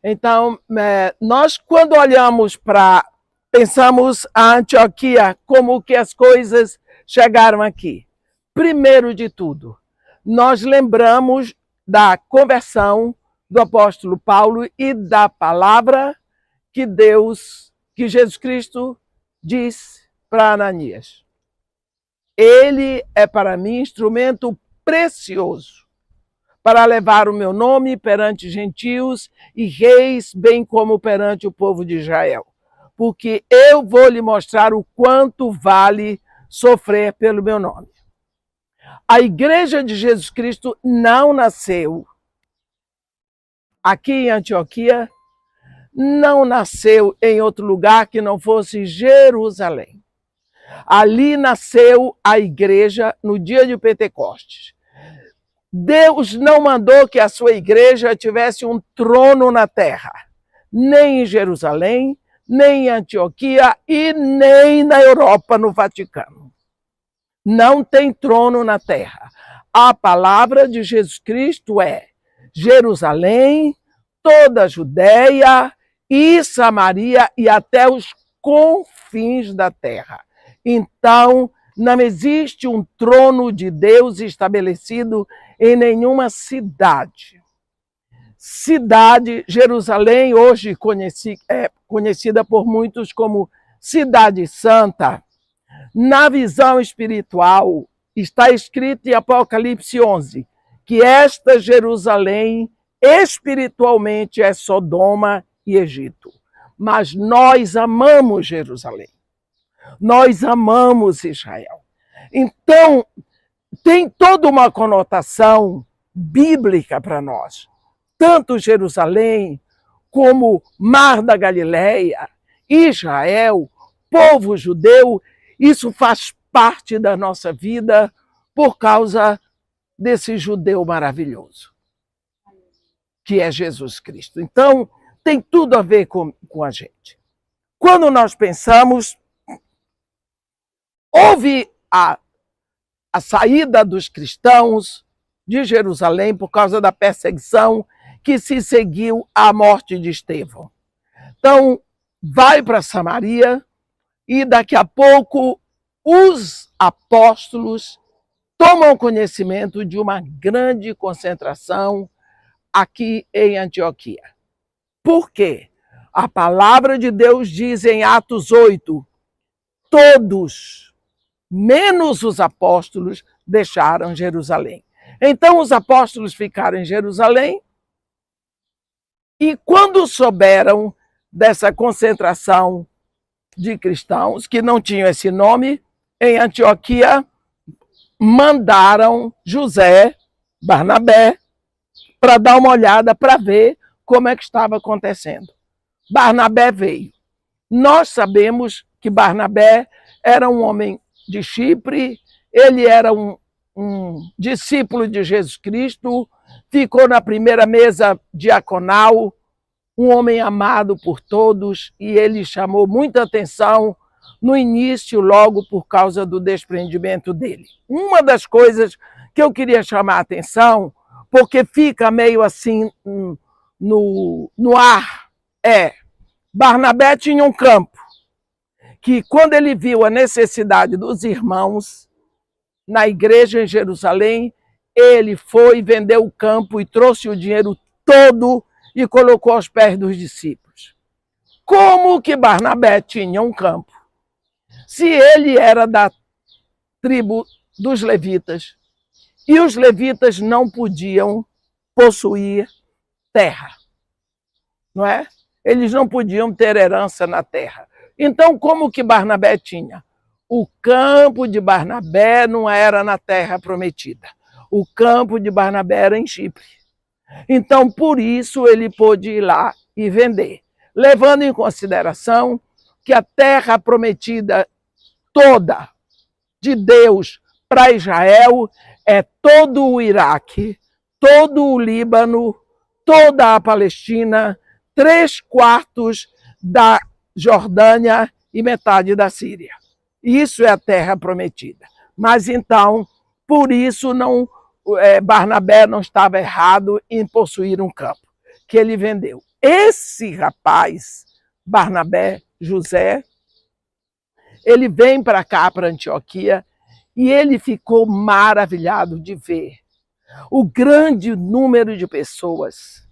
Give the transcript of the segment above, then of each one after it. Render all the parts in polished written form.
Então, nós quando olhamos pensamos a Antioquia, como que as coisas chegaram aqui. Primeiro de tudo, nós lembramos da conversão do apóstolo Paulo e da palavra que Jesus Cristo disse para Ananias. Ele é para mim instrumento precioso para levar o meu nome perante gentios e reis, bem como perante o povo de Israel. Porque eu vou lhe mostrar o quanto vale sofrer pelo meu nome. A igreja de Jesus Cristo não nasceu aqui em Antioquia, não nasceu em outro lugar que não fosse Jerusalém. Ali nasceu a igreja no dia de Pentecostes. Deus não mandou que a sua igreja tivesse um trono na terra, nem em Jerusalém, nem em Antioquia e nem na Europa, no Vaticano. Não tem trono na terra. A palavra de Jesus Cristo é Jerusalém, toda a Judéia e Samaria e até os confins da terra. Então, não existe um trono de Deus estabelecido em nenhuma cidade. Jerusalém, hoje conhecida por muitos como Cidade Santa, na visão espiritual, está escrito em Apocalipse 11, que esta Jerusalém espiritualmente é Sodoma e Egito. Mas nós amamos Jerusalém. Nós amamos Israel. Então, tem toda uma conotação bíblica para nós. Tanto Jerusalém, como Mar da Galileia, Israel, povo judeu, isso faz parte da nossa vida por causa desse judeu maravilhoso, que é Jesus Cristo. Então, tem tudo a ver com a gente. Quando nós pensamos, houve a saída dos cristãos de Jerusalém por causa da perseguição que se seguiu à morte de Estevão. Então, vai para Samaria e daqui a pouco os apóstolos tomam conhecimento de uma grande concentração aqui em Antioquia. Por quê? A palavra de Deus diz em Atos 8, todos, menos os apóstolos, deixaram Jerusalém. Então os apóstolos ficaram em Jerusalém e quando souberam dessa concentração de cristãos que não tinham esse nome, em Antioquia, mandaram José, Barnabé, para dar uma olhada, para ver como é que estava acontecendo. Barnabé veio. Nós sabemos que Barnabé era um homem de Chipre, ele era um discípulo de Jesus Cristo, ficou na primeira mesa diaconal, um homem amado por todos, e ele chamou muita atenção no início, logo por causa do desprendimento dele. Uma das coisas que eu queria chamar a atenção, porque fica meio assim no ar, Barnabé tinha um campo, que quando ele viu a necessidade dos irmãos na igreja em Jerusalém, ele foi, vendeu o campo e trouxe o dinheiro todo e colocou aos pés dos discípulos. Como que Barnabé tinha um campo? Se ele era da tribo dos levitas, e os levitas não podiam possuir terra, não é? Eles não podiam ter herança na terra. Então, como que Barnabé tinha? O campo de Barnabé não era na terra prometida. O campo de Barnabé era em Chipre. Então, por isso, ele pôde ir lá e vender, levando em consideração que a terra prometida toda de Deus para Israel é todo o Iraque, todo o Líbano, toda a Palestina, 3/4 da Jordânia e metade da Síria. Isso é a terra prometida. Mas então, por isso Barnabé não estava errado em possuir um campo, que ele vendeu. esse rapaz, Barnabé, José, ele vem para cá, para Antioquia, e ele ficou maravilhado de ver o grande número de pessoas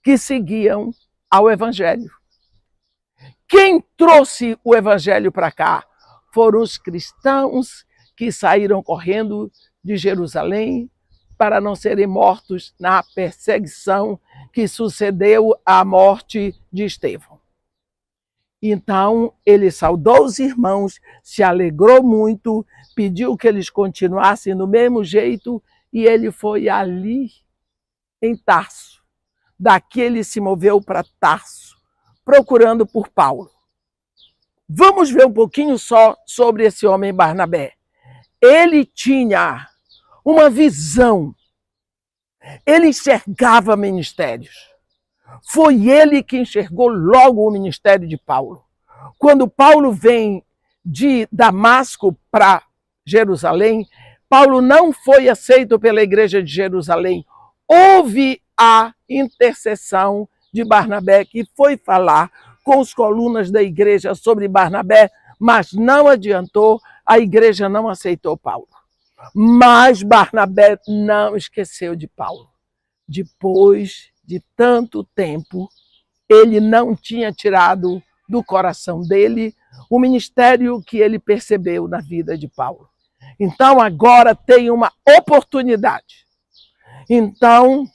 que seguiam ao Evangelho. Quem trouxe o Evangelho para cá foram os cristãos que saíram correndo de Jerusalém para não serem mortos na perseguição que sucedeu à morte de Estevão. Então, ele saudou os irmãos, se alegrou muito, pediu que eles continuassem do mesmo jeito, e ele foi ali, em Tarso. Daqui ele se moveu para Tarso, procurando por Paulo. Vamos ver um pouquinho só sobre esse homem Barnabé. Ele tinha uma visão, ele enxergava ministérios. Foi ele que enxergou logo o ministério de Paulo. Quando Paulo vem de Damasco para Jerusalém, Paulo não foi aceito pela igreja de Jerusalém. Houve a intercessão de Barnabé, que foi falar com os colunas da igreja sobre Barnabé, mas não adiantou, a igreja não aceitou Paulo. Mas Barnabé não esqueceu de Paulo. Depois de tanto tempo, ele não tinha tirado do coração dele o ministério que ele percebeu na vida de Paulo. Então agora tem uma oportunidade. Então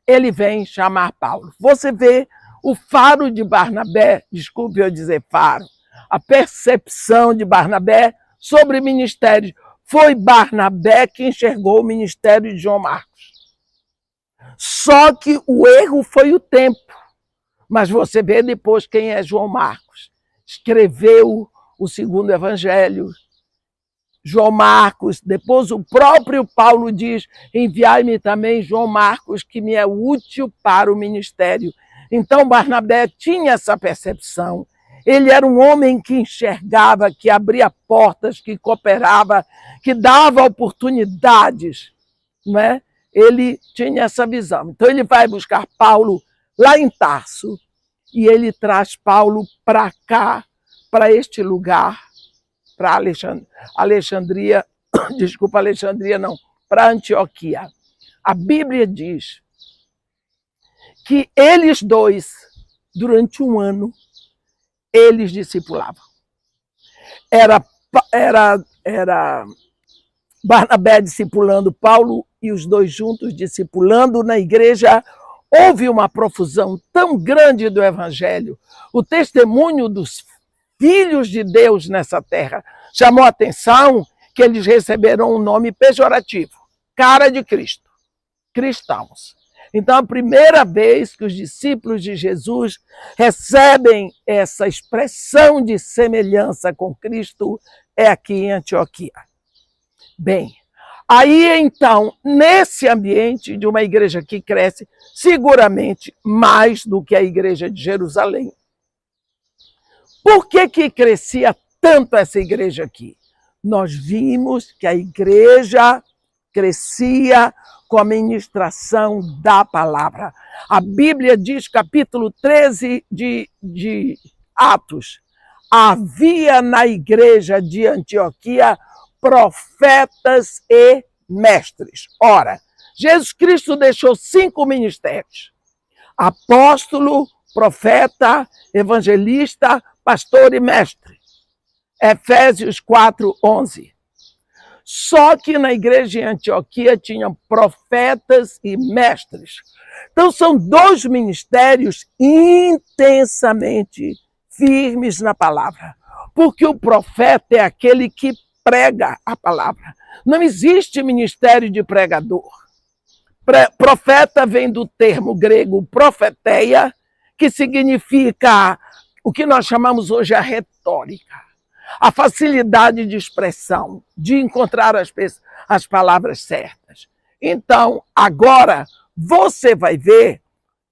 ele vem chamar Paulo. Você vê o faro de Barnabé, desculpe eu dizer faro, a percepção de Barnabé sobre ministérios. Foi Barnabé que enxergou o ministério de João Marcos. Só que o erro foi o tempo. Mas você vê depois quem é João Marcos. Escreveu o segundo evangelho. João Marcos, depois o próprio Paulo diz, enviai-me também João Marcos, que me é útil para o ministério. Então Barnabé tinha essa percepção. Ele era um homem que enxergava, que abria portas, que cooperava, que dava oportunidades, não é? Ele tinha essa visão. Então ele vai buscar Paulo lá em Tarso e ele traz Paulo para cá, para este lugar, para Alexandria, desculpa, Alexandria não, para Antioquia. A Bíblia diz que eles dois, durante um ano, eles discipulavam. Era Barnabé discipulando Paulo e os dois juntos discipulando na igreja. Houve uma profusão tão grande do evangelho. O testemunho dos filhos de Deus nessa terra chamou a atenção que eles receberam um nome pejorativo, cara de Cristo, cristãos. Então, a primeira vez que os discípulos de Jesus recebem essa expressão de semelhança com Cristo é aqui em Antioquia. Bem, aí então, nesse ambiente de uma igreja que cresce, seguramente mais do que a igreja de Jerusalém. Por que crescia tanto essa igreja aqui? Nós vimos que a igreja crescia com a ministração da palavra. A Bíblia diz, capítulo 13 de Atos, havia na igreja de Antioquia profetas e mestres. Ora, Jesus Cristo deixou 5 ministérios: apóstolo, profeta, evangelista, pastor e mestre. Efésios 4:11. Só que na igreja de Antioquia tinham profetas e mestres. Então são 2 ministérios intensamente firmes na palavra. Porque o profeta é aquele que prega a palavra. Não existe ministério de pregador. Profeta vem do termo grego profeteia, que significa o que nós chamamos hoje a retórica. A facilidade de expressão, de encontrar as palavras certas. Então, agora, você vai ver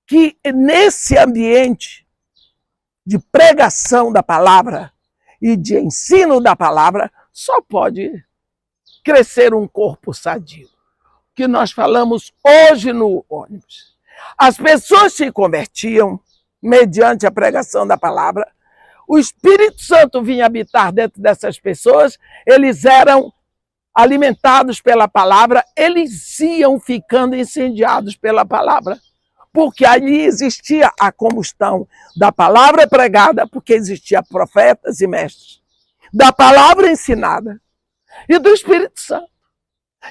que nesse ambiente de pregação da palavra e de ensino da palavra, só pode crescer um corpo sadio. Que nós falamos hoje no ônibus. As pessoas se convertiam mediante a pregação da palavra. O Espírito Santo vinha habitar dentro dessas pessoas, eles eram alimentados pela palavra, eles iam ficando incendiados pela palavra, porque ali existia a combustão da palavra pregada, porque existia profetas e mestres, da palavra ensinada e do Espírito Santo.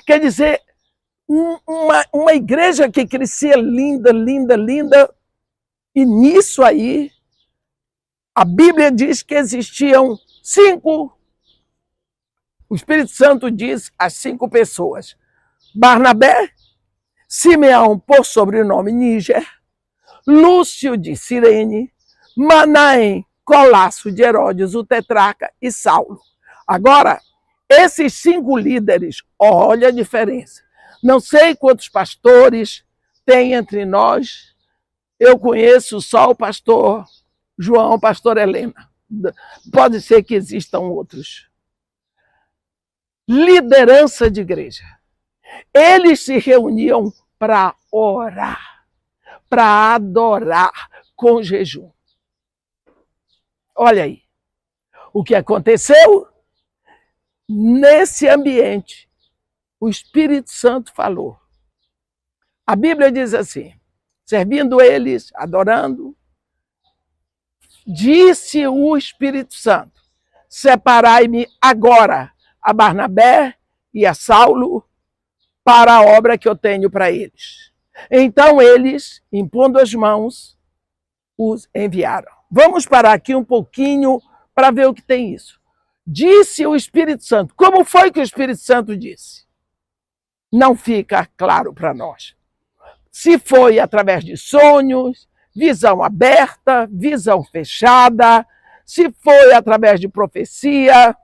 Quer dizer, uma igreja que crescia linda, linda, linda, e nisso aí, a Bíblia diz que existiam 5. O Espírito Santo diz as 5 pessoas: Barnabé, Simeão, por sobrenome Níger, Lúcio de Cirene, Manaém, Colasso de Herodes, o tetrarca, e Saulo. Agora, esses 5 líderes, olha a diferença. Não sei quantos pastores tem entre nós. Eu conheço só o pastor João, pastor Helena. Pode ser que existam outros. Liderança de igreja. Eles se reuniam para orar, para adorar com jejum. Olha aí. O que aconteceu? Nesse ambiente, o Espírito Santo falou. A Bíblia diz assim: servindo eles, adorando, disse o Espírito Santo: separai-me agora a Barnabé e a Saulo para a obra que eu tenho para eles. Então eles, impondo as mãos, os enviaram. Vamos parar aqui um pouquinho para ver o que tem isso. Disse o Espírito Santo. Como foi que o Espírito Santo disse? Não fica claro para nós. Se foi através de sonhos, visão aberta, visão fechada, se foi através de profecia,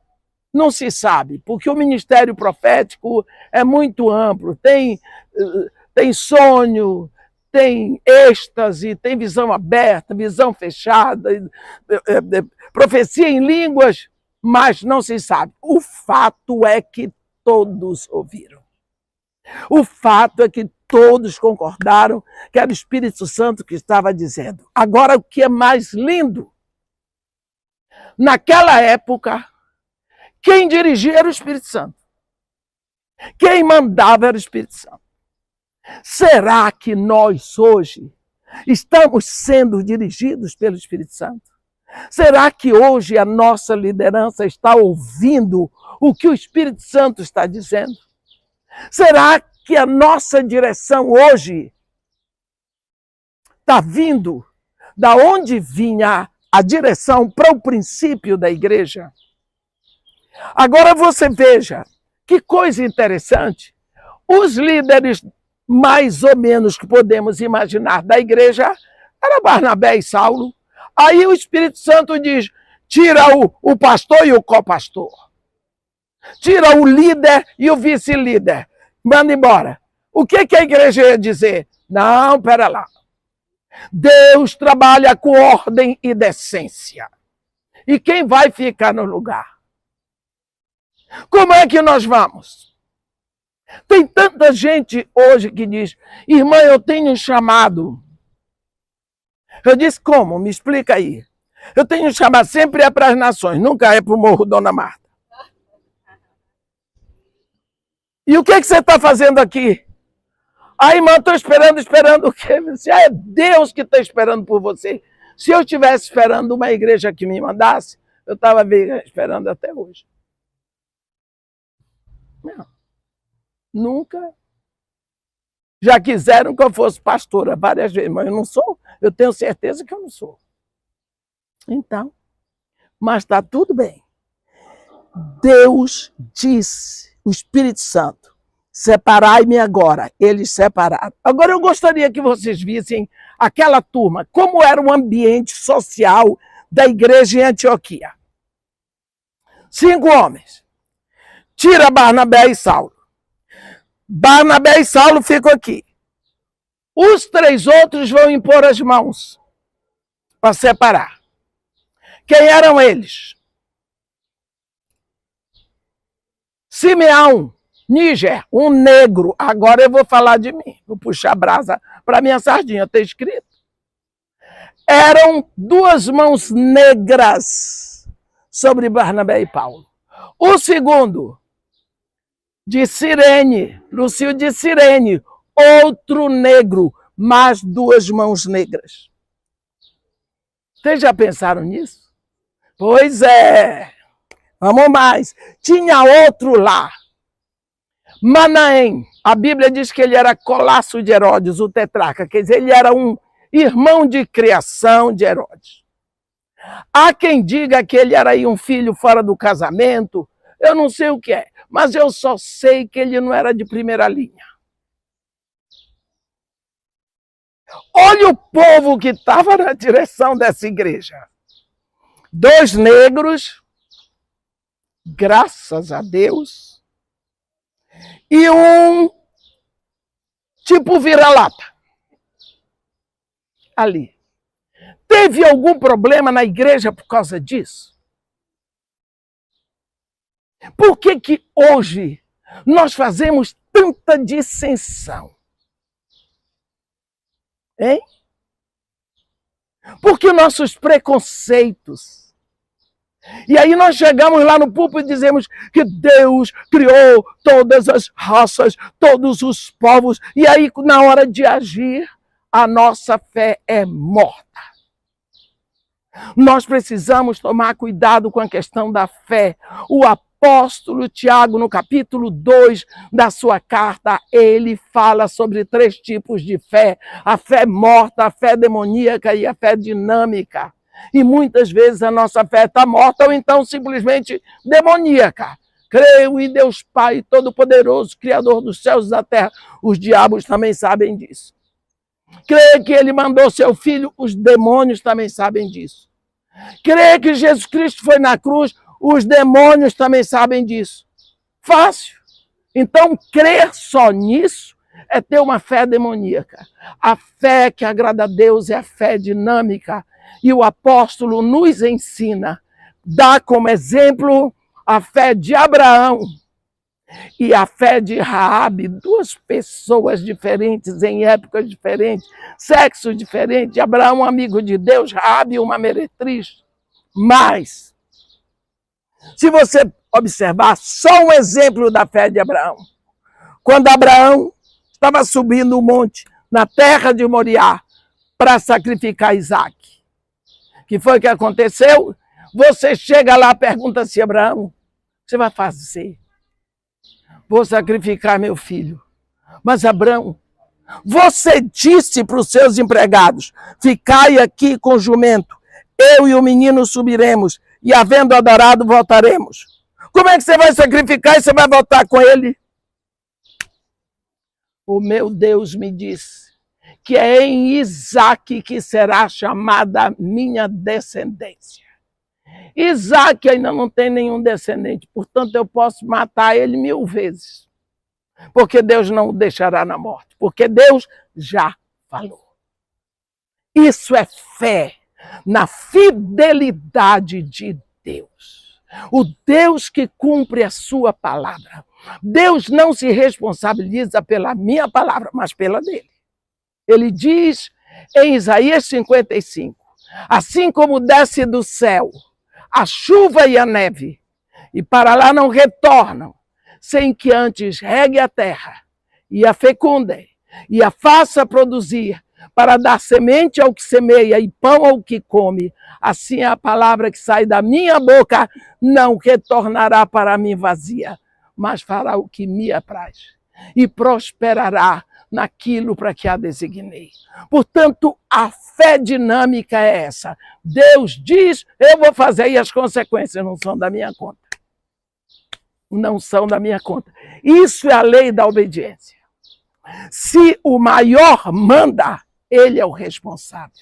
não se sabe, porque o ministério profético é muito amplo, tem sonho, tem êxtase, tem visão aberta, visão fechada, profecia em línguas, mas não se sabe. O fato é que todos ouviram. O fato é que todos concordaram que era o Espírito Santo que estava dizendo. Agora, o que é mais lindo, naquela época, quem dirigia era o Espírito Santo. Quem mandava era o Espírito Santo. Será que nós hoje estamos sendo dirigidos pelo Espírito Santo? Será que hoje a nossa liderança está ouvindo o que o Espírito Santo está dizendo? Será que a nossa direção hoje está vindo da onde vinha a direção para o princípio da igreja? Agora você veja, que coisa interessante. Os líderes mais ou menos que podemos imaginar da igreja era Barnabé e Saulo. Aí o Espírito Santo diz: tira o pastor e o copastor. Tira o líder e o vice-líder. Manda embora. O que a igreja ia dizer? Não, pera lá. Deus trabalha com ordem e decência. E quem vai ficar no lugar? Como é que nós vamos? Tem tanta gente hoje que diz: irmã, eu tenho um chamado. Eu disse: como? Me explica aí. Eu tenho um chamado, sempre é para as nações, nunca é para o Morro Dona Marta. E o que você está fazendo aqui? Irmã, estou esperando o quê? Se é Deus que está esperando por você. Se eu estivesse esperando uma igreja que me mandasse, eu estava esperando até hoje. Não. Nunca. Já quiseram que eu fosse pastora várias vezes, mas eu não sou. Eu tenho certeza que eu não sou. Então, mas está tudo bem. Deus disse, o Espírito Santo: separai-me agora. Eles separaram. Agora eu gostaria que vocês vissem aquela turma, como era o ambiente social da igreja em Antioquia. 5 homens. Tira Barnabé e Saulo. Barnabé e Saulo ficam aqui. Os 3 outros vão impor as mãos para separar. Quem eram eles? Simeão, Níger, um negro. Agora eu vou falar de mim. Vou puxar a brasa para minha sardinha, está escrito. Eram duas mãos negras sobre Barnabé e Paulo. O segundo, de Cirene, Lúcio de Cirene, outro negro, mais duas mãos negras. Vocês já pensaram nisso? Pois é. Vamos mais. Tinha outro lá. Manaém. A Bíblia diz que ele era colasso de Herodes, o tetrarca. Quer dizer, ele era um irmão de criação de Herodes. Há quem diga que ele era aí um filho fora do casamento. Eu não sei o que é. Mas eu só sei que ele não era de primeira linha. Olha o povo que estava na direção dessa igreja. Dois negros, graças a Deus, e um tipo vira-lata. Ali. Teve algum problema na igreja por causa disso? Por que que hoje nós fazemos tanta dissensão? Hein? Porque nossos preconceitos. E aí nós chegamos lá no púlpito e dizemos que Deus criou todas as raças, todos os povos. E aí, na hora de agir, a nossa fé é morta. Nós precisamos tomar cuidado com a questão da fé. O apóstolo Tiago, no capítulo 2 da sua carta, ele fala sobre 3 tipos de fé. A fé morta, a fé demoníaca e a fé dinâmica. E muitas vezes a nossa fé está morta ou então simplesmente demoníaca. Creio em Deus Pai Todo-Poderoso, Criador dos céus e da terra. Os diabos também sabem disso. Creio que ele mandou seu filho, os demônios também sabem disso. Creio que Jesus Cristo foi na cruz, os demônios também sabem disso. Fácil. Então, crer só nisso é ter uma fé demoníaca. A fé que agrada a Deus é a fé dinâmica. E o apóstolo nos ensina, dá como exemplo a fé de Abraão e a fé de Raabe, 2 pessoas diferentes em épocas diferentes, sexo diferente. Abraão, amigo de Deus, Raabe, uma meretriz. Mas, se você observar, só um exemplo da fé de Abraão. Quando Abraão estava subindo o monte, na terra de Moriá, para sacrificar Isaac. Que foi o que aconteceu? Você chega lá e pergunta assim, Abraão, o que você vai fazer? Vou sacrificar meu filho. Mas Abraão, você disse para os seus empregados, ficai aqui com o jumento, eu e o menino subiremos, e havendo adorado, voltaremos. Como é que você vai sacrificar e você vai voltar com ele? O meu Deus me disse que é em Isaac que será chamada minha descendência. Isaac ainda não tem nenhum descendente, portanto eu posso matar ele 1000 vezes. Porque Deus não o deixará na morte, porque Deus já falou. Isso é fé na fidelidade de Deus. O Deus que cumpre a sua palavra. Deus não se responsabiliza pela minha palavra, mas pela dele. Ele diz em Isaías 55, assim como desce do céu a chuva e a neve, e para lá não retornam, sem que antes regue a terra, e a fecunde, e a faça produzir, para dar semente ao que semeia e pão ao que come, assim a palavra que sai da minha boca não retornará para mim vazia, mas fará o que me apraz, e prosperará naquilo para que a designei. Portanto, a fé dinâmica é essa. Deus diz, eu vou fazer, e as consequências não são da minha conta. Não são da minha conta. Isso é a lei da obediência. Se o maior manda, ele é o responsável.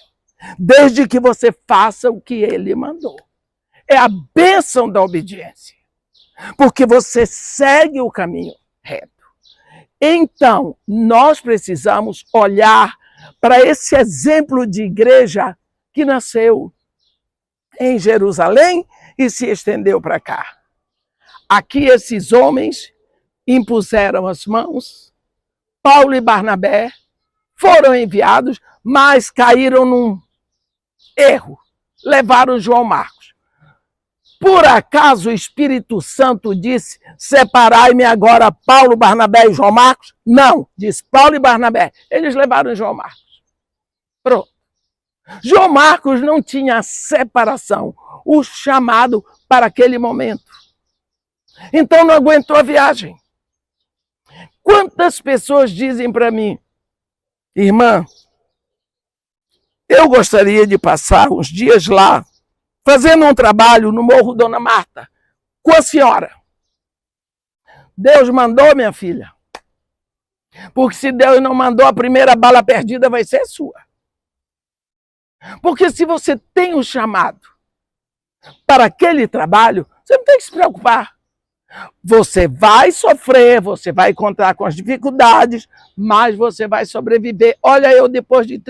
Desde que você faça o que ele mandou. É a bênção da obediência. Porque você segue o caminho reto. Então, nós precisamos olhar para esse exemplo de igreja que nasceu em Jerusalém e se estendeu para cá. Aqui esses homens impuseram as mãos, Paulo e Barnabé foram enviados, mas caíram num erro, levaram João Marcos. Por acaso o Espírito Santo disse, separai-me agora Paulo, Barnabé e João Marcos? Não, disse Paulo e Barnabé. Eles levaram João Marcos. Pronto. João Marcos não tinha separação, o chamado para aquele momento. Então não aguentou a viagem. Quantas pessoas dizem para mim, irmã, eu gostaria de passar uns dias lá, fazendo um trabalho no Morro Dona Marta, com a senhora. Deus mandou, minha filha. Porque se Deus não mandou, a primeira bala perdida vai ser sua. Porque se você tem um chamado para aquele trabalho, você não tem que se preocupar. Você vai sofrer, você vai encontrar com as dificuldades, mas você vai sobreviver. Olha, eu depois de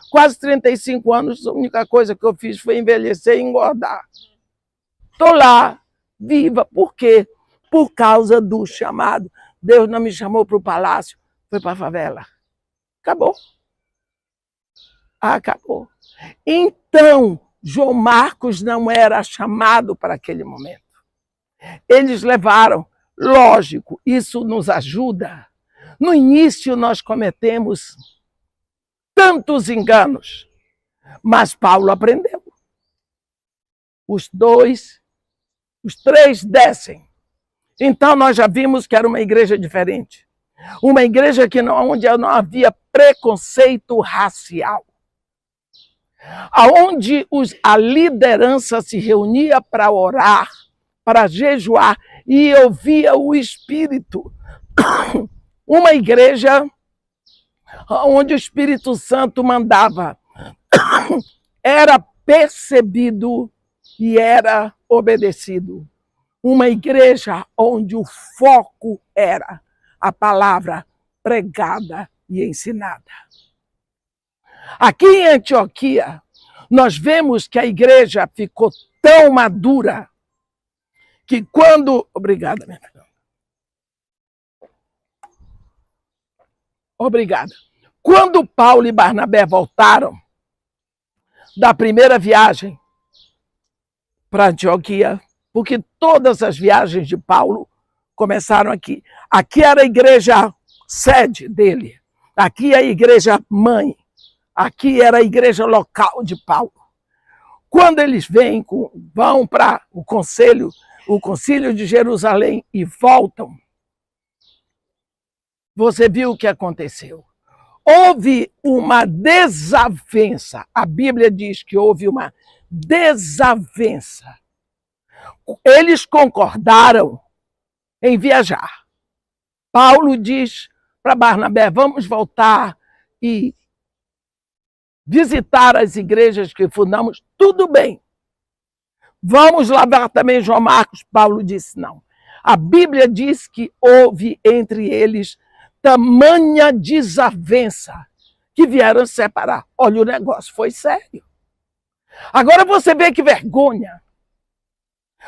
quase 35 anos, a única coisa que eu fiz foi envelhecer e engordar. Estou lá, viva. Por quê? Por causa do chamado. Deus não me chamou para o palácio, foi para a favela. Acabou. Acabou. Então, João Marcos não era chamado para aquele momento. Eles levaram, lógico, isso nos ajuda. No início nós cometemos tantos enganos, mas Paulo aprendeu. Os três descem. Então nós já vimos que era uma igreja diferente. Uma igreja onde não havia preconceito racial. Onde a liderança se reunia para orar, para jejuar e ouvia o Espírito. Uma igreja onde o Espírito Santo mandava, era percebido e era obedecido. Uma igreja onde o foco era a palavra pregada e ensinada. Aqui em Antioquia, nós vemos que a igreja ficou tão madura que quando... Obrigada, minha filha. Obrigada. Quando Paulo e Barnabé voltaram da primeira viagem para Antioquia, porque todas as viagens de Paulo começaram aqui. Aqui era a igreja sede dele. Aqui é a igreja mãe. Aqui era a igreja local de Paulo. Quando eles vão para o concílio de Jerusalém e voltam, você viu o que aconteceu. Houve uma desavença. A Bíblia diz que houve uma desavença. Eles concordaram em viajar. Paulo diz para Barnabé, vamos voltar e visitar as igrejas que fundamos, tudo bem. Vamos levar também João Marcos. Paulo disse não. A Bíblia diz que houve entre eles tamanha desavença que vieram separar. Olha, o negócio foi sério. Agora você vê que vergonha.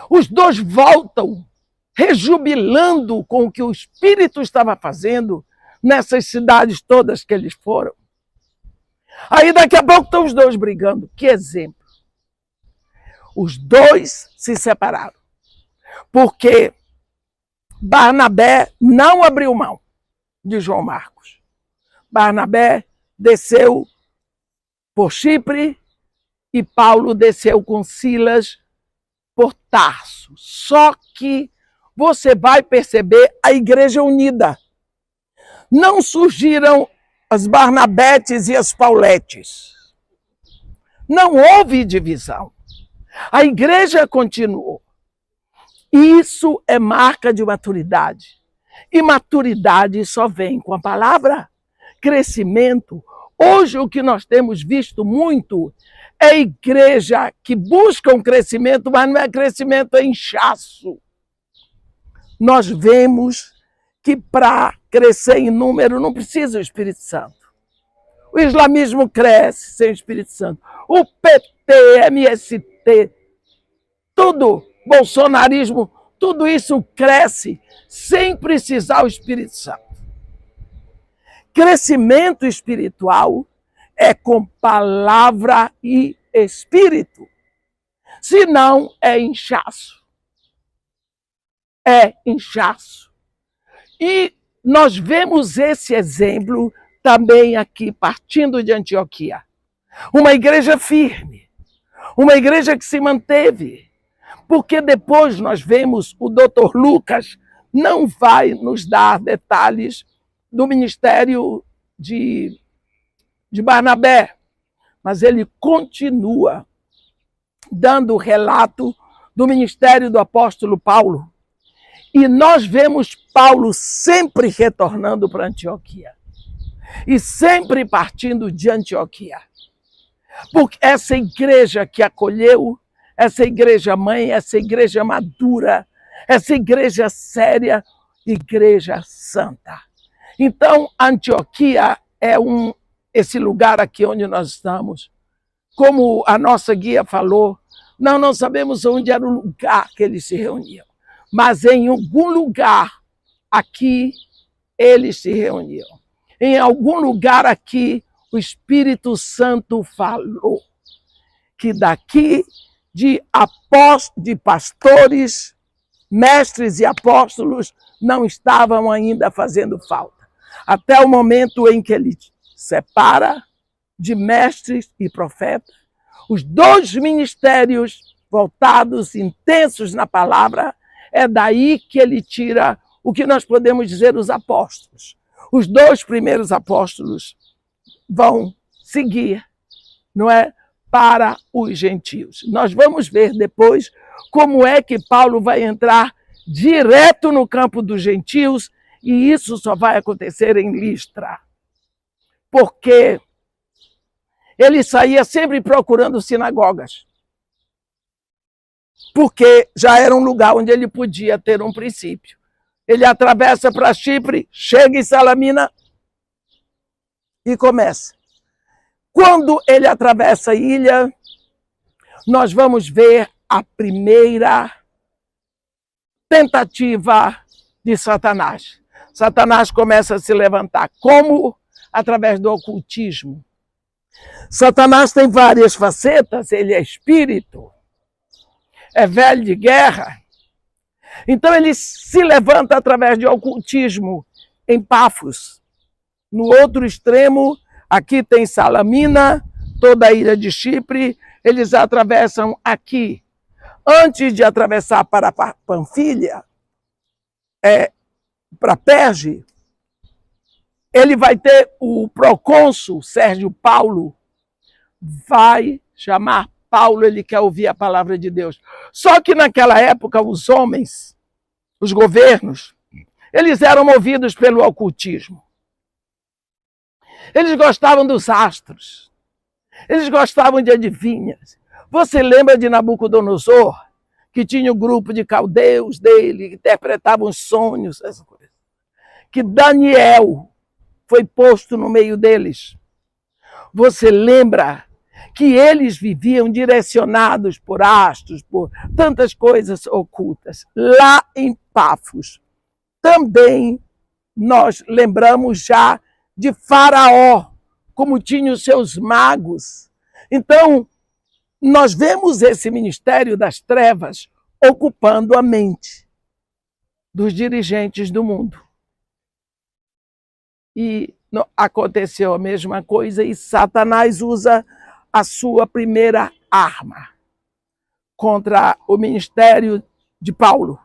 Os dois voltam rejubilando com o que o Espírito estava fazendo nessas cidades todas que eles foram. Aí daqui a pouco estão os dois brigando. Que exemplo. Os dois se separaram. Porque Barnabé não abriu mão de João Marcos. Barnabé desceu por Chipre e Paulo desceu com Silas por Tarso. Só que você vai perceber a igreja unida. Não surgiram as Barnabetes e as Pauletes. Não houve divisão. A igreja continuou. Isso é marca de maturidade. E maturidade só vem com a palavra. Crescimento. Hoje o que nós temos visto muito é igreja que busca um crescimento, mas não é crescimento, é inchaço. Nós vemos que para crescer em número não precisa o Espírito Santo. O islamismo cresce sem o Espírito Santo. O PT, MST, tudo, bolsonarismo, Tudo isso cresce sem precisar o Espírito Santo. Crescimento espiritual é com palavra e espírito. Senão, é inchaço. É inchaço. E nós vemos esse exemplo também aqui, partindo de Antioquia. Uma igreja firme, uma igreja que se manteve, porque depois nós vemos o doutor Lucas não vai nos dar detalhes do ministério de Barnabé, mas ele continua dando o relato do ministério do apóstolo Paulo. E nós vemos Paulo sempre retornando para Antioquia. E sempre partindo de Antioquia. Porque essa igreja que acolheu, essa igreja mãe, essa igreja madura, essa igreja séria, igreja santa. Então, Antioquia é esse lugar aqui onde nós estamos. Como a nossa guia falou, não sabemos onde era o lugar que eles se reuniam. Mas em algum lugar aqui eles se reuniam. Em algum lugar aqui o Espírito Santo falou que daqui de pastores, mestres e apóstolos não estavam ainda fazendo falta. Até o momento em que ele separa de mestres e profetas, os dois ministérios voltados, intensos na palavra, é daí que ele tira o que nós podemos dizer os apóstolos. Os dois primeiros apóstolos vão seguir, não é? Para os gentios. Nós vamos ver depois como é que Paulo vai entrar direto no campo dos gentios, e isso só vai acontecer em Listra. Porque ele saía sempre procurando sinagogas. Porque já era um lugar onde ele podia ter um princípio. Ele atravessa para Chipre, chega em Salamina e começa. Quando ele atravessa a ilha, nós vamos ver a primeira tentativa de Satanás. Satanás começa a se levantar. Como? Através do ocultismo. Satanás tem várias facetas, ele é espírito, é velho de guerra. Então ele se levanta através de ocultismo em Pafos. No outro extremo, aqui tem Salamina, toda a ilha de Chipre, eles atravessam aqui. Antes de atravessar para Panfilha, para Perge, ele vai ter o procônsul Sérgio Paulo, vai chamar Paulo, ele quer ouvir a palavra de Deus. Só que naquela época os homens, os governos, eles eram movidos pelo ocultismo. Eles gostavam dos astros. Eles gostavam de adivinhas. Você lembra de Nabucodonosor, que tinha um grupo de caldeus dele, que interpretavam os sonhos, essas coisas. Que Daniel foi posto no meio deles. Você lembra que eles viviam direcionados por astros, por tantas coisas ocultas. Lá em Pafos, também nós lembramos já de Faraó, como tinha os seus magos. Então, nós vemos esse ministério das trevas ocupando a mente dos dirigentes do mundo. E aconteceu a mesma coisa e Satanás usa a sua primeira arma contra o ministério de Paulo,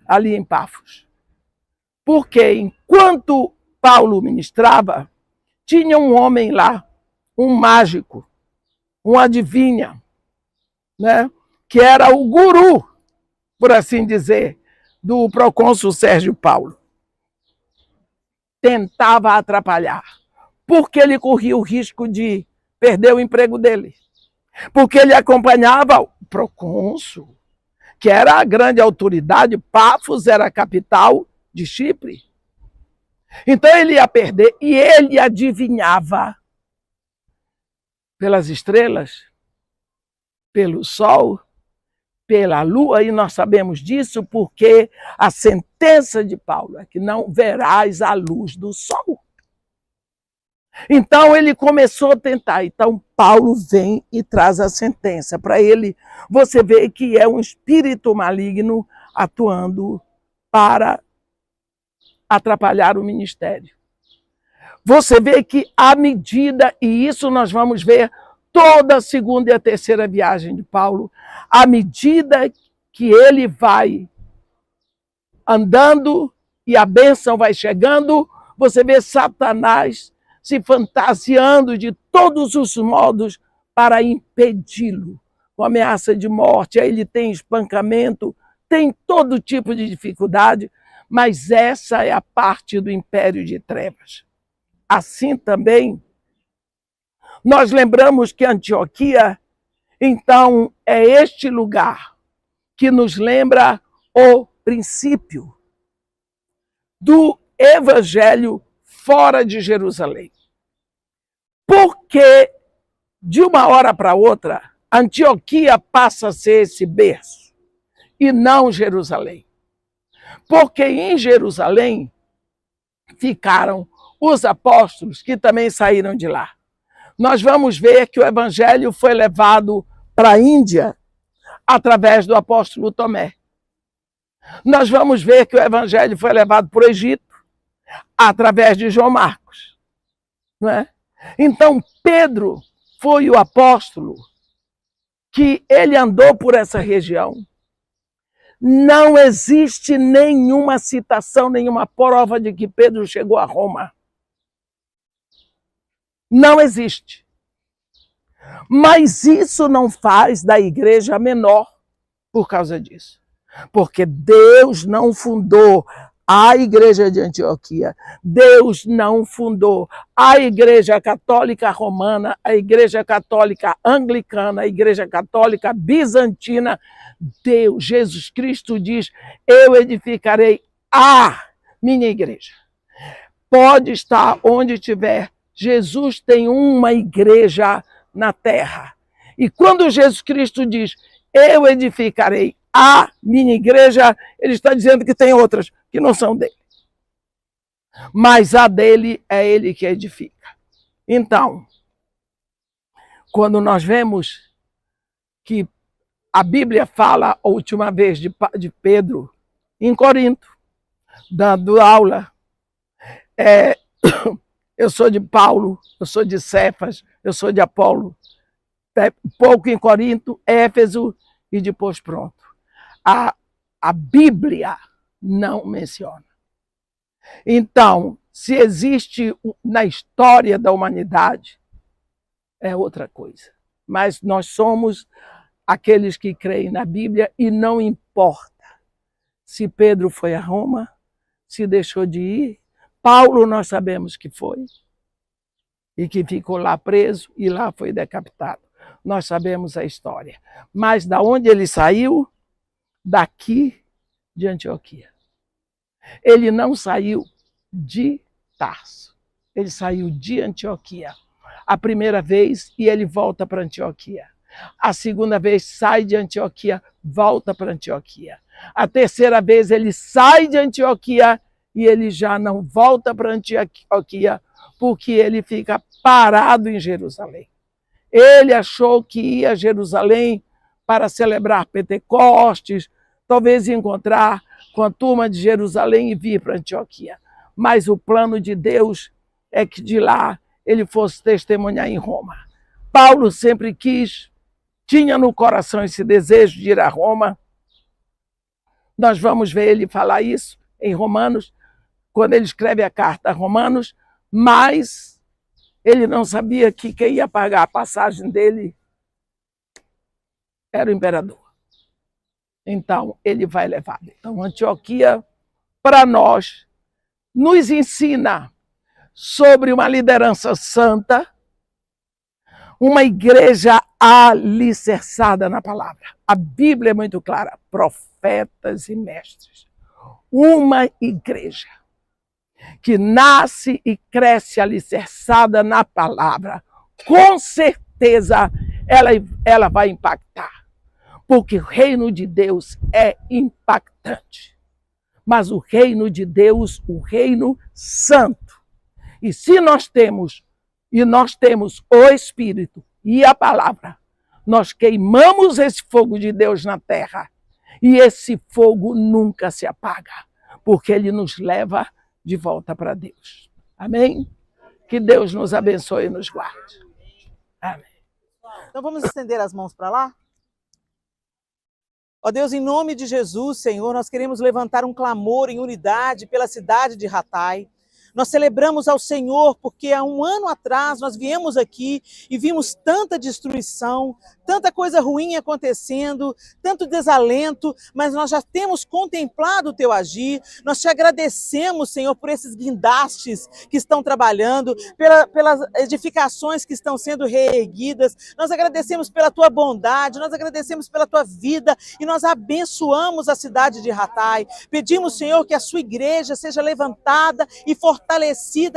ali em Pafos. Porque enquanto Paulo ministrava, tinha um homem lá, um mágico, um adivinha, né? Que era o guru, por assim dizer, do procônsul Sérgio Paulo. Tentava atrapalhar, porque ele corria o risco de perder o emprego dele. Porque ele acompanhava o procônsul, que era a grande autoridade. Pafos era a capital de Chipre. Então ele ia perder, e ele adivinhava pelas estrelas, pelo sol, pela lua, e nós sabemos disso porque a sentença de Paulo é que não verás a luz do sol. Então ele começou a tentar. Então Paulo vem e traz a sentença para ele. Você vê que é um espírito maligno atuando para atrapalhar o ministério. Você vê que à medida, e isso nós vamos ver toda a segunda e a terceira viagem de Paulo, à medida que ele vai andando e a bênção vai chegando, você vê Satanás se fantasiando de todos os modos para impedi-lo, com ameaça de morte. Aí ele tem espancamento, tem todo tipo de dificuldade, mas essa é a parte do império de trevas. Assim também, nós lembramos que Antioquia, então, é este lugar que nos lembra o princípio do evangelho fora de Jerusalém. Porque, de uma hora para outra, Antioquia passa a ser esse berço, e não Jerusalém. Porque em Jerusalém ficaram os apóstolos que também saíram de lá. Nós vamos ver que o evangelho foi levado para a Índia através do apóstolo Tomé. Nós vamos ver que o evangelho foi levado para o Egito através de João Marcos. Não é? Então, Pedro foi o apóstolo que ele andou por essa região. Não existe nenhuma citação, nenhuma prova de que Pedro chegou a Roma. Não existe. Mas isso não faz da igreja menor por causa disso. Porque Deus não fundou a igreja de Antioquia. Deus não fundou a igreja católica romana, a igreja católica anglicana, a igreja católica bizantina. Deus, Jesus Cristo diz, eu edificarei a minha igreja. Pode estar onde estiver, Jesus tem uma igreja na terra. E quando Jesus Cristo diz, eu edificarei a minha igreja, ele está dizendo que tem outras que não são dele. Mas a dele é ele que edifica. Então, quando nós vemos que a Bíblia fala a última vez de Pedro em Corinto, dando aula, eu sou de Paulo, eu sou de Cefas, eu sou de Apolo, pouco em Corinto, Éfeso e depois pronto. A Bíblia não menciona. Então, se existe na história da humanidade, é outra coisa. Mas nós somos aqueles que creem na Bíblia e não importa se Pedro foi a Roma, se deixou de ir. Paulo nós sabemos que foi e que ficou lá preso e lá foi decapitado. Nós sabemos a história. Mas da onde ele saiu? Daqui de Antioquia. Ele não saiu de Tarso, ele saiu de Antioquia. A primeira vez e ele volta para Antioquia. A segunda vez sai de Antioquia, volta para Antioquia. A terceira vez ele sai de Antioquia e ele já não volta para Antioquia porque ele fica parado em Jerusalém. Ele achou que ia a Jerusalém para celebrar Pentecostes, talvez encontrar com a turma de Jerusalém e vir para Antioquia. Mas o plano de Deus é que de lá ele fosse testemunhar em Roma. Paulo sempre quis, tinha no coração esse desejo de ir a Roma. Nós vamos ver ele falar isso em Romanos, quando ele escreve a carta a Romanos, mas ele não sabia que quem ia pagar a passagem dele era o imperador. Então, ele vai levar. Então, Antioquia, para nós, nos ensina sobre uma liderança santa, uma igreja alicerçada na palavra. A Bíblia é muito clara, profetas e mestres. Uma igreja que nasce e cresce alicerçada na palavra, com certeza ela vai impactar. porque o reino de Deus é impactante. Mas o reino de Deus, o reino santo. E se nós temos o Espírito e a palavra, nós queimamos esse fogo de Deus na terra. E esse fogo nunca se apaga, porque ele nos leva de volta para Deus. Amém? Que Deus nos abençoe e nos guarde. Amém. Então vamos estender as mãos para lá? Ó Deus, em nome de Jesus, Senhor, nós queremos levantar um clamor em unidade pela cidade de Ratai. Nós celebramos ao Senhor porque há um ano atrás nós viemos aqui e vimos tanta destruição, tanta coisa ruim acontecendo, tanto desalento, mas nós já temos contemplado o teu agir. Nós te agradecemos, Senhor, por esses guindastes que estão trabalhando, pelas edificações que estão sendo reerguidas. Nós agradecemos pela tua bondade, nós agradecemos pela tua vida e nós abençoamos a cidade de Ratai. Pedimos, Senhor, que a sua igreja seja levantada e fortalecida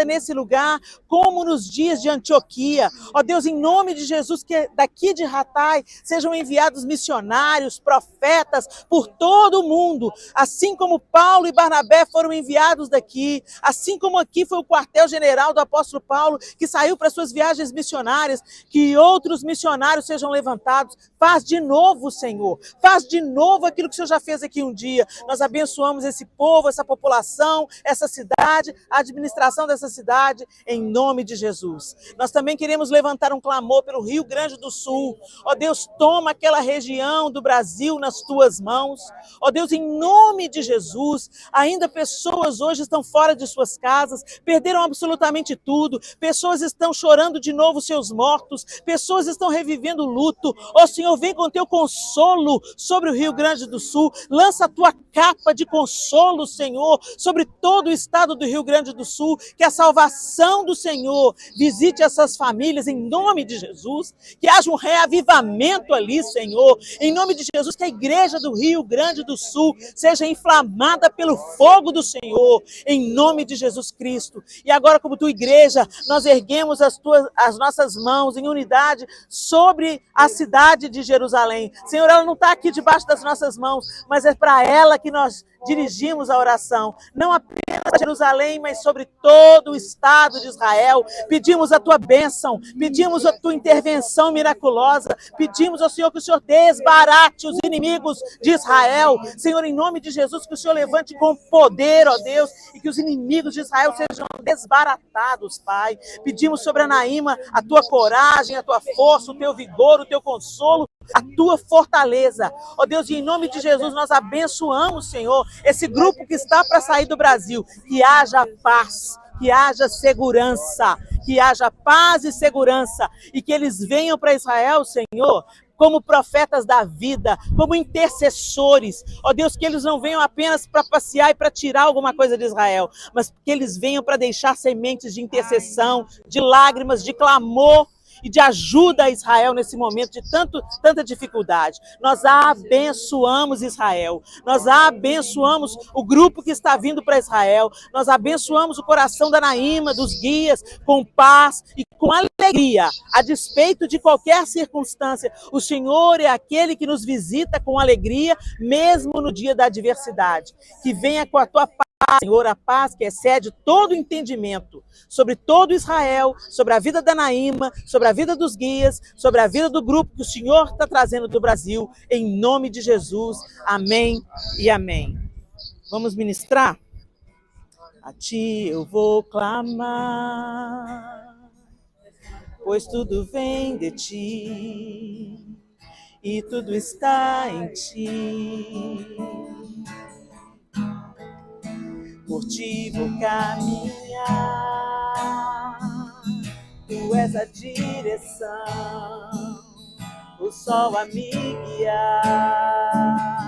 nesse lugar, como nos dias de Antioquia. Ó Deus, em nome de Jesus, que daqui de Ratai sejam enviados missionários, profetas por todo o mundo, assim como Paulo e Barnabé foram enviados daqui, assim como aqui foi o quartel-general do apóstolo Paulo, que saiu para suas viagens missionárias, que outros missionários sejam levantados. Faz de novo, Senhor, faz de novo aquilo que o Senhor já fez aqui um dia. Nós abençoamos esse povo, essa população, essa cidade, a administração dessa cidade, em nome de Jesus. Nós também queremos levantar um clamor pelo Rio Grande do Sul. Ó Deus, toma aquela região do Brasil nas tuas mãos. Ó Deus, em nome de Jesus, ainda pessoas hoje estão fora de suas casas, perderam absolutamente tudo, pessoas estão chorando de novo seus mortos, pessoas estão revivendo o luto. Ó Senhor, vem com teu consolo sobre o Rio Grande do Sul, lança a tua capa de consolo, Senhor, sobre todo o estado do Rio Grande do Sul, que a salvação do Senhor visite essas famílias em nome de Jesus, que haja um reavivamento ali, Senhor, em nome de Jesus, que a igreja do Rio Grande do Sul seja inflamada pelo fogo do Senhor, em nome de Jesus Cristo. E agora, como tua igreja, nós erguemos as nossas mãos em unidade sobre a cidade de Jerusalém. Senhor, ela não está aqui debaixo das nossas mãos, mas é para ela que nós dirigimos a oração, não apenas a Jerusalém, mas sobre todo o estado de Israel. Pedimos a tua bênção, pedimos a tua intervenção miraculosa, pedimos ao Senhor que o Senhor desbarate os inimigos de Israel. Senhor, em nome de Jesus, que o Senhor levante com poder, ó Deus, e que os inimigos de Israel sejam desbaratados, Pai. Pedimos sobre a Naíma a tua coragem, a tua força, o teu vigor, o teu consolo, a tua fortaleza. Ó Deus, e em nome de Jesus nós abençoamos, Senhor, esse grupo que está para sair do Brasil, que haja paz, que haja segurança, que haja paz e segurança, e que eles venham para Israel, Senhor, como profetas da vida, como intercessores. Ó Deus, que eles não venham apenas para passear e para tirar alguma coisa de Israel, mas que eles venham para deixar sementes de intercessão, de lágrimas, de clamor, e de ajuda a Israel nesse momento de tanta dificuldade. Nós abençoamos Israel, nós abençoamos o grupo que está vindo para Israel, nós abençoamos o coração da Naíma, dos guias, com paz e com alegria, a despeito de qualquer circunstância. O Senhor é aquele que nos visita com alegria, mesmo no dia da adversidade. Que venha com a tua paz, Senhor, a paz que excede todo entendimento sobre todo Israel, sobre a vida da Naíma, sobre a vida dos guias, sobre a vida do grupo que o Senhor está trazendo do Brasil, em nome de Jesus. Amém e amém. Vamos ministrar? A ti eu vou clamar, pois tudo vem de ti e tudo está em ti. Por ti vou caminhar, tu és a direção, o sol a me guiar.